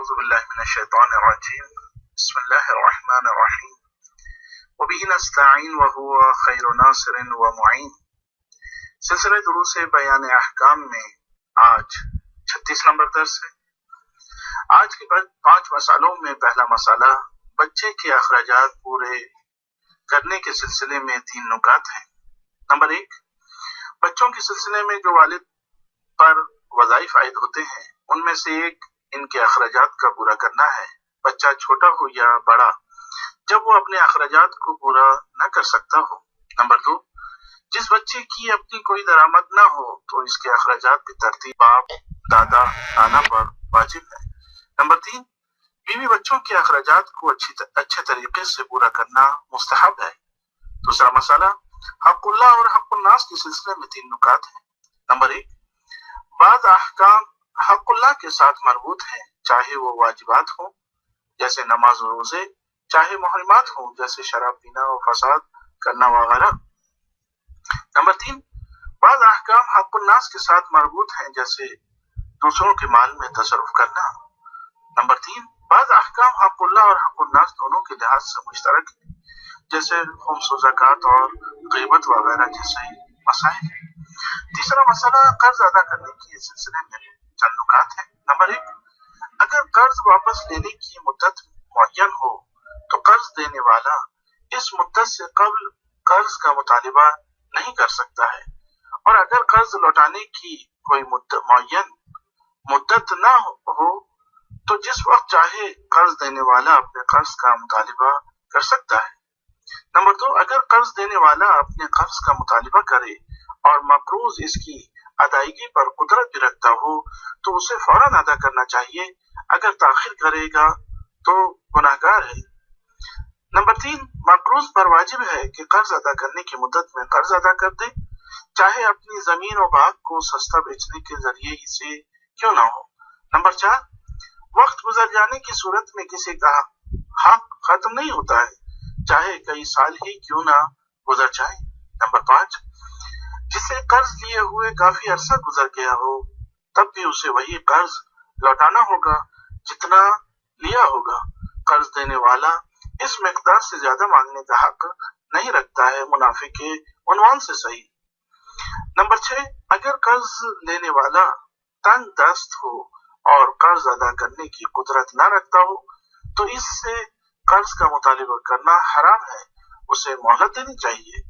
اعوذ باللہ من الشیطان الرجیم بسم اللہ الرحمن الرحیم وبہ نستعین وہو خیر ناصر ومعین۔ سلسلہ دروس بیان احکام میں آج 36 نمبر درس ہے۔ آج کے 5 مسالوں میں پہلا مسئلہ بچے کے اخراجات پورے کرنے کے سلسلے میں 3 نکات ہیں۔ نمبر 1، بچوں کے سلسلے میں جو والد پر وظائف عائد ہوتے ہیں ان میں سے ایک ان کے اخراجات کا پورا کرنا ہے، بچہ چھوٹا ہو یا بڑا، جب وہ اپنے اخراجات کو پورا نہ کر سکتا ہو۔ نمبر 2، جس بچے کی اپنی کوئی درآمد نہ ہو تو اس کے اخراجات کی ترتیب باپ، دادا، نانا پر واجب ہے۔ نمبر 3، بیوی بچوں کے اخراجات کو اچھے طریقے سے پورا کرنا مستحب ہے۔ دوسرا مسئلہ حق اللہ اور حق الناس کے سلسلے میں 3 نکات ہیں۔ نمبر 1، بعض احکام حق اللہ کے ساتھ مربوط ہیں، چاہے وہ واجبات ہوں جیسے نماز و روزے، چاہے محرمات ہوں جیسے شراب پینا اور فساد کرنا وغیرہ۔ نمبر 3، بعض احکام حق الناس کے ساتھ مربوط ہیں جیسے دوسروں کے مال میں تصرف کرنا۔ نمبر 3، بعض احکام حق اللہ اور حق الناس دونوں کے لحاظ سے مشترک ہیں جیسے خمس و زکوٰۃ اور غیبت وغیرہ جیسے مسائل ہیں۔ تیسرا مسئلہ قرض ادا کرنے کے سلسلے میں چند نکات ہیں۔ نمبر 1، اگر قرض واپس لینے کی مدت معین ہو تو قرض دینے والا اس مدت سے قبل قرض کا مطالبہ نہیں کر سکتا ہے، اور اگر قرض لوٹانے کی کوئی معین مدت نہ ہو تو جس وقت چاہے قرض دینے والا اپنے قرض کا مطالبہ کر سکتا ہے۔ نمبر 2، اگر قرض دینے والا اپنے قرض کا مطالبہ کرے اور مقروض اس کی ادائیگی پر قدرت بھی رکھتا ہو تو اسے فوراً ادا کرنا چاہیے، اگر تاخیر کرے گا تو گناہگار ہے۔ نمبر 3، مقروض پر واجب ہے کہ قرض ادا کرنے کی مدت میں قرض ادا کر دے، چاہے اپنی زمین و باغ کو سستا بیچنے کے ذریعے ہی سے کیوں نہ ہو۔ نمبر 4، وقت گزر جانے کی صورت میں کسی کا حق ختم نہیں ہوتا ہے، چاہے کئی سال ہی کیوں نہ گزر جائیں۔ نمبر 5، جسے قرض لیے ہوئے کافی عرصہ گزر گیا ہو تب بھی اسے وہی قرض لوٹانا ہوگا جتنا لیا ہوگا۔ قرض دینے والا اس مقدار سے زیادہ مانگنے کا حق نہیں رکھتا ہے، منافع کے عنوان سے صحیح۔ نمبر 6، اگر قرض لینے والا تنگ دست ہو اور قرض ادا کرنے کی قدرت نہ رکھتا ہو تو اس سے قرض کا مطالبہ کرنا حرام ہے، اسے مہلت دینی چاہیے۔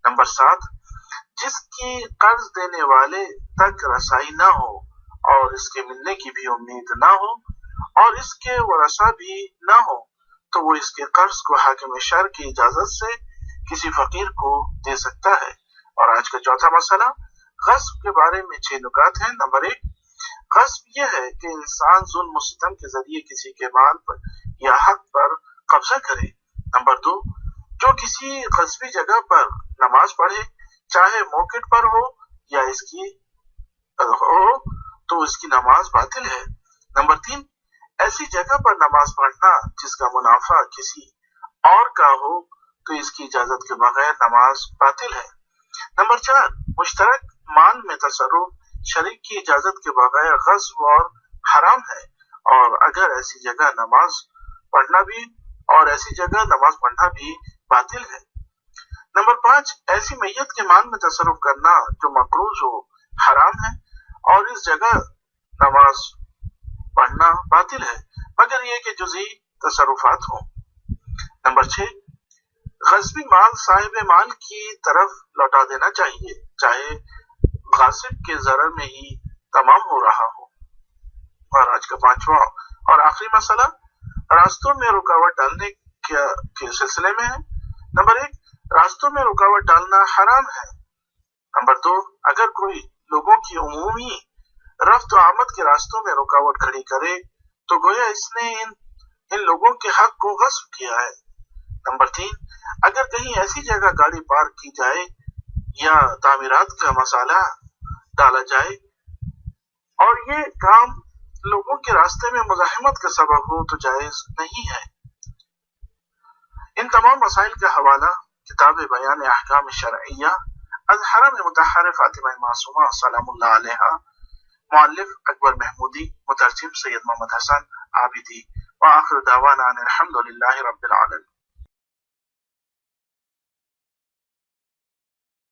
نمبر 7، جس کی قرض دینے والے تک رسائی نہ ہو اور اس کے ملنے کی بھی امید نہ ہو اور اس کے ورثہ بھی نہ ہو تو وہ اس کے قرض کو حاکم شرع کی اجازت سے کسی فقیر کو دے سکتا ہے۔ اور آج کا چوتھا مسئلہ غصب کے بارے میں 6 نکات ہیں۔ نمبر 1، غصب یہ ہے کہ انسان ظلم و ستم کے ذریعے کسی کے مال پر یا حق پر قبضہ کرے۔ نمبر 2، جو کسی غصبی جگہ پر نماز پڑھے، چاہے موقع پر ہو یا اس کی ہو تو اس کی نماز باطل ہے۔ نمبر 3، ایسی جگہ پر نماز پڑھنا جس کا منافع کسی اور کا ہو تو اس کی اجازت کے بغیر نماز باطل ہے۔ نمبر 4، مشترک مال میں تصرف شریک کی اجازت کے بغیر غصب اور حرام ہے، اور اگر ایسی جگہ نماز پڑھنا بھی باطل ہے۔ نمبر 5، ایسی میت کے مال میں تصرف کرنا جو مقروض ہو حرام ہے، اور اس جگہ نماز پڑھنا باطل ہے مگر یہ کہ جزئی تصرفات ہوں۔ نمبر 6، غصبی مال صاحب مال کی طرف لوٹا دینا چاہیے، چاہے غاصب کے ضرر میں ہی تمام ہو رہا ہو۔ اور آج کا 5واں اور آخری مسئلہ راستوں میں رکاوٹ ڈالنے کے سلسلے میں ہے۔ نمبر 1، راستوں میں رکاوٹ ڈالنا حرام ہے۔ نمبر 2، اگر کوئی لوگوں کی عمومی رفت و آمد کے راستوں میں رکاوٹ کھڑی کرے تو گویا اس نے ان لوگوں کے حق کو غصب کیا ہے۔ نمبر 3، اگر کہیں ایسی جگہ گاڑی پارک کی جائے یا تعمیرات کا مسالہ ڈالا جائے اور یہ کام لوگوں کے راستے میں مزاحمت کا سبب ہو تو جائز نہیں ہے۔ ان تمام مسائل کا حوالہ کتاب بیان احکام شرعیہ از حرم مطہر فاطمہ معصومہ سلام اللہ علیہا مؤلف اکبر محمودی، مترجم سید محمد حسن عابدی، وآخر دعوانا ان الحمد للہ رب العالمین۔